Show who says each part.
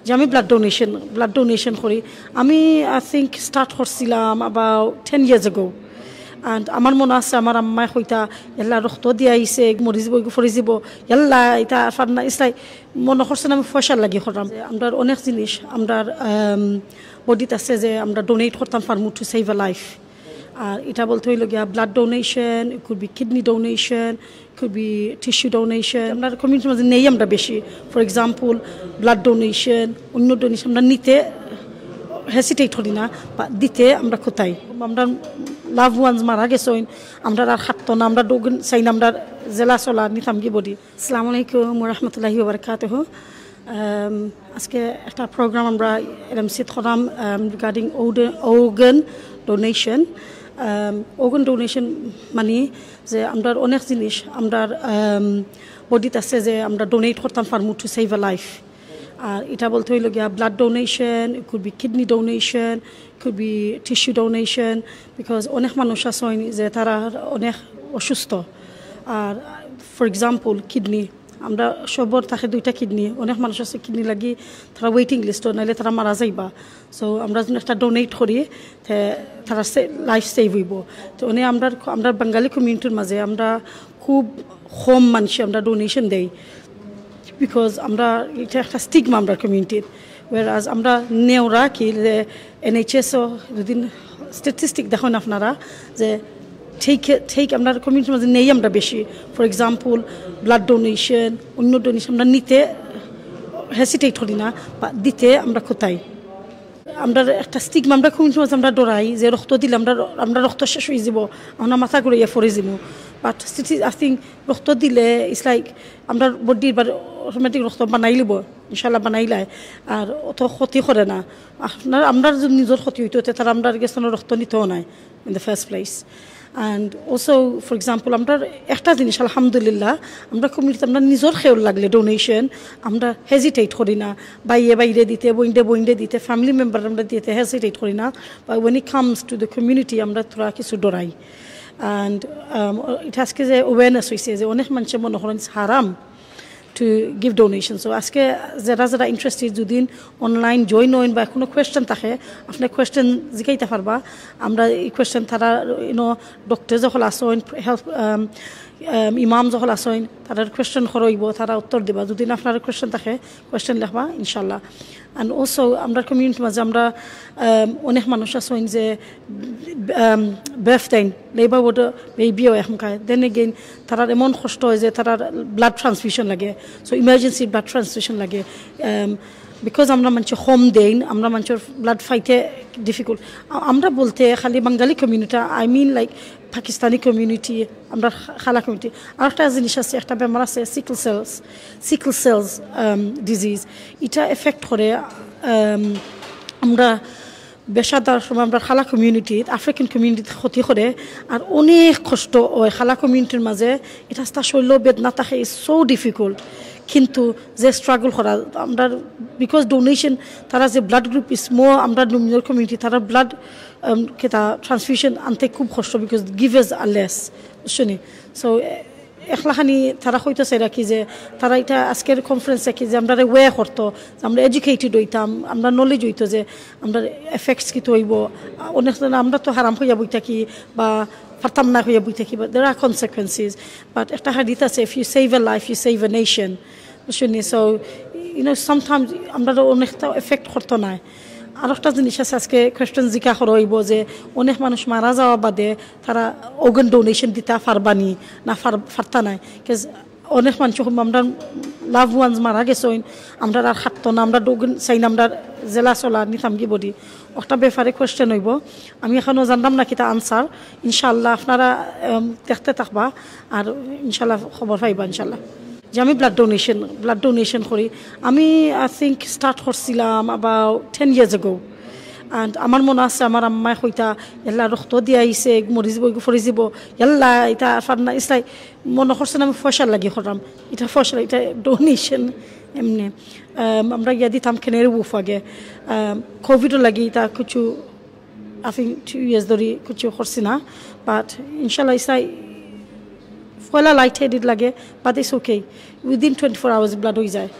Speaker 1: যে আমি blood donation করি আমি আই থিঙ্ক স্টার্ট করছিলাম অ্যাবাউট 10 years ago and আমার মনে আছে আমার আম্মাই কইতা এল্লা রক্ত দিয়ে আইছে মরি যাব ফরি যাব এল্লা এটা ফারনা ইসলাই মনে করছেন আমি পয়সা লাগি করলাম আমরা অনেক জিনিস আমরা বডিতে আছে যে আমরা ডোনেট করতাম পারমু টু সেভ আ লাইফ আর এটা বলতে হইল গিয়া blood donation it could be kidney donation could be tissue donation আমরা কমিউনিটির মধ্যে নেই আমরা বেশি ফর এক্সাম্পল ব্লাড ডোনেশন অন্য ডোনেশন আমরা নিতে হেসিটেট করি না বা দিতে আমরা কোথায় আমরা লাভ ওয়ান্স মারা গেছেন আমরা আর হাঁটতো না আমরা ডোগন চাই না আমরা জেলা চলা নিতাম কি বডি আসসালামু আলাইকুম রহমতুল্লাহি ওয়া বারাকাতুহু আজকে একটা প্রোগ্রাম আমরা এমসিত করলাম regarding organ donation organ donation মানে যে আমরা অনেক জিনিস আমরা বডিতে আছে যে আমরা ডোনেট করতাম পারমু টু সেভ আ লাইফ আর এটা বলতে হইল গিয়া blood donation it could be kidney donation could be tissue donation because অনেক মানুষ আছে যে তারা অনেক অসুস্থ আর ফর এক্সাম্পল কিডনি আমরা সবর থাকে দুইটা কিডনি অনেক মানুষ আছে কিডনি লাগি তারা ওয়েটিং লিস্ট নাইলে তারা মারা যাইবা সো আমরা যদি একটা ডোনেট করি তারা লাইফ সেভ হইব তো উনি আমরা বাঙালি কমিউনিটির মাঝে আমরা খুব কম মানুষ আমরা ডোনেশন দেই বিকজ আমরা এটা একটা স্টিগমা আমরা কমিউনিটির ওয়ারাজ আমরা নেওরা কি যে NHSও যদি স্ট্যাটিস্টিক দেখুন আপনারা যে ঠিক আমরা কমিউনিটির মধ্যে নেই আমরা বেশি ফর এক্সাম্পল ব্লাড ডোনেশন অন্য ডোনেশন আমরা নিতে হেসিটেট করি না বা দিতে আমরা কোথায় আমরা একটা স্টিগমা আমরা কমিউনিটির মধ্যে আমরা ডরাই যে রক্ত দিলে আমরা রক্ত শেষ হয়ে যাব আমরা মাথা করে ফরে যাব বাট আই থিঙ্ক রক্ত দিলে ইটস লাইক আমরা বডির বা অটোমেটিক রক্ত বানাই লিব ইনশাল্লাহ বানাইলাই আর অত ক্ষতি করে না আমরা যদি নিজের ক্ষতি হইতো তারা আমরা গেছে রক্ত নিতেও নাই in the first place and also for example আমরা একটা জিনিস আলহামদুলিল্লাহ আমরা কমিউনিটিতে আমরা নিজের খেয়াল লাগলে ডোনেশন আমরা হেজিটেট করি না বাইরে দিতে বইন্ডে দিতে ফ্যামিলি মেম্বার আমরা দিতে হেজিটেট করি না বা when it comes to the community আমরা তোরা কিছু ডরাই and এটা আজকে যে অ্যাওয়ারনেস হয়েছে যে অনেক মানুষ মনে করেন হারাম to give donation so আজকে যারা ইন্টারেস্টেড যদি অনলাইন জয়েন হইন বা কোনো কোয়েশ্চেন থাকে আপনি কোয়েশ্চেন জিজ্ঞাইতে পারবা আমরা এই কোয়েশ্চেন তারা ডক্টর যখন আসেন হেলথ ইমাম যখন আসেন তারা কোয়েশ্চেন করইব তারা উত্তর দিবা যদি আপনার কোয়েশ্চেন থাকে কোয়েশ্চেন লিখবা ইনশাল্লাহ and also আমরা কমিউনিটির মাঝে আমরা অনেক মানুষ আছেন যে বার্থডে লেবার ওটা বেবিও এখনকার দেন এগেইন তারা এমন কষ্ট হয় যে তারা ব্লাড ট্রান্সফিউশন লাগে সো ইমার্জেন্সি ব্লাড ট্রান্সফিউশন লাগে বিকজ আমরা মানুষের হোম দেন আমরা মানুষের ব্লাড ফাইতে ডিফিকাল্ট আমরা বলতে খালি Bengali community I mean like Pakistani community আমরা খালা কমিউনিটি আর একটা জিনিস আছে একটা বেমার আছে সিকল সেলস ডিজিজ এটা এফেক্ট করে আমরা বেশাদার সময় আমরা খালা কমিউনিটিত আফ্রিকান কমিউনিটিতে ক্ষতি করে আর অনেক কষ্ট হয় খালা কমিউনিটির মাঝে এটা তার শৈল বেদনা থাকে ইজ সো ডিফিকাল্ট কিন্তু যে স্ট্রাগল করা আমরা বিকজ ডোনেশন তারা যে ব্লাড গ্রুপ ইজ মোর আমরা নমিনাল কমিউনিটি তারা ব্লাড কেটা ট্রান্সফিউশন আনতে খুব কষ্ট বিকজ গিভেজ আর লেস বুঝছনি সো একলাখানি তারা হইতেছে রাখি যে তারা এটা আজকের কনফারেন্সে কি যে আমরা ওয়ে করতো আমরা এডুকেটেড হইতাম আমরা নলেজ হইতো যে আমরা এফেক্টস কি হইব অনেক আমরা তো হারাম হইয়া বই থাকি বা পারতাম না হইয়া বই থাকি but there are consequences but একটা হাদিস আছে if you save a life you save a nation বুঝলি সো সামটাইমস আমরা অনেকটা এফেক্ট করতো না আর একটা জিনিস আছে আজকে কোয়েশ্চেন জিজ্ঞা করইব যে অনেক মানুষ মারা যাওয়া বাদে তারা অর্গান ডোনেশন দিতে পারবানি না পারতা নাই বিকজ অনেক মানুষ আমরা লাভ ওয়ান্স মারা গেছেন আমরা আর হাঁটতো না আমরা ডোগন চাই না আমরা জেলা চলা নিতাম কি বডি একটা ব্যাপারে কোয়েশ্চেন হইব আমি এখনও জানলাম না কিতা আনসার ইনশাল্লাহ আপনারা দেখতে থাকবা আর ইনশাল্লাহ খবর পাইবা ইনশাল্লাহ যে আমি ব্লাড ডোনেশন করি আমি আই থিঙ্ক স্টার্ট করছিলাম অ্যাবাউট 10 years ago and আমার মনে আছে আমার আম্মাই কইতা এল্লা রক্ত দিয়ে আইছে মরি যাব ফরি যাব এল্লা এটা ফারনা ইসলাই মনে করছেন আমি পয়সা লাগি করলাম এটা পয়সা এটা ডোনেশন এমনি আমরা ইয়া দিতাম কেনের উফাগে কোভিডও লাগি তা কিছু আই থিঙ্ক 2 years ধরে কিছু করছি না বাট ইনশাল্লাহ ইসলাই পয়লা লাইট হেডেড লাগে but it's okay within 24 hours blood হয়ে যায়